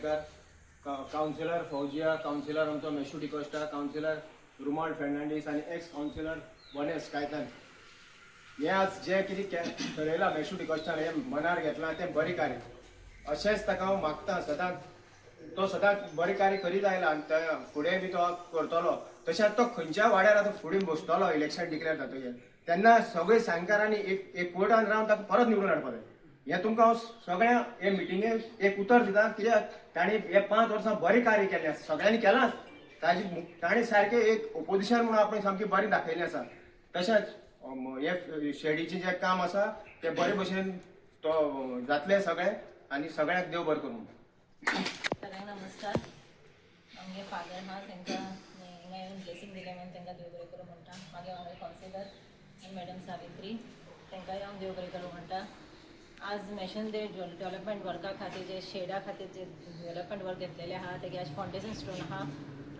Lotlikar, counsellor Fauzia, counsellor आमचो Meshu D'Costa, counsellor रुमाल्ड Fernandes आणि x counsellor oneness Caitan. हे आज जे कितें ठरयलां मेशू डिकोस्टान हे मनार घेतलां तें बरी कार्य. अशेंच ताका हांव मागता सदांच तो सदांच बरी कार्य करीत आयला आनी फुडें बी तो करतलो. तशेंच तो खंयच्या वाड्यार आतां फुडें बसतलो इलेक्शन डिक्लेअर जातकीर तेन्ना सगळे जाणकारांनी एक वोटान रावन ताका परत निवडून हाडपाक जाय. हे तुमकां हांव सगळ्या हे मिटिंगेक एक उतर दिता कित्याक तांणी हे 5 वर्सां बरी कार्य केलें सगळ्यांनी केलांच. तांणी सारकें एक ओपोजिशन म्हणून आपणी सामकी बरी दाखयल्ली आसा. तशेंच हे शेडीचें जें काम आसा तें बरे भशेन तो जातलें सगळें आनी सगळ्यांक देव बरें करूं. सगळ्यांक नमस्कार. आमगे फादर आहा तांकां हिंगा येवन ब्लेसींग दिलें म्हणून तांकां देव बरें करूं म्हणटा. मागीर हांवें कावन्सिलर आनी मॅडम सावित्री तांकांय हांव देव बरें करूं म्हणटा. आज मॅशन डे डेव्हलपमेंट वर्का खातीर जे शेडा खातीर जे डेव्हलपमेंट वर्क घेतलेले आहा तेगे आज फावंडेशन स्टोन आहा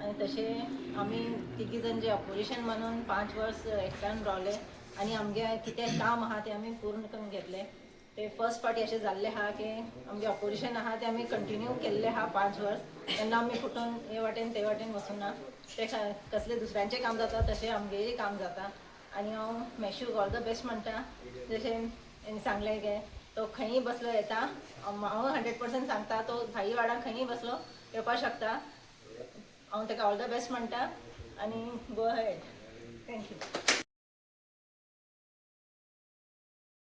आनी तशें आमी तिगी जण जे ऑपोजिशन म्हणून 5 वर्स एकट्यान रावले आनी आमगे कितें काम आहा तें आमी पूर्ण करून घेतले. ते फर्स्ट पार्टी अशें जाल्लें आहा की आमगे ऑपोजिशन आहा तें आमी कंटिन्यू केल्लें आहा 5 वर्स. तेन्ना आमी फुटून हे वाटेन ते वाटेन वचूना. ते कसलें दुसऱ्यांचें काम जाता तशें आमगेय काम जाता. आनी हांव मेशूक ऑल द बेस्ट म्हणटा. जशें तेणी सांगलें की तो खंयी बसलो येता. हांव 100% सांगता तो भाई वाड्याक खंयी बसलो येवपाक शकता. हांव ताका ऑल द बेस्ट म्हणटा आनी गो अहेड. थँक्यू.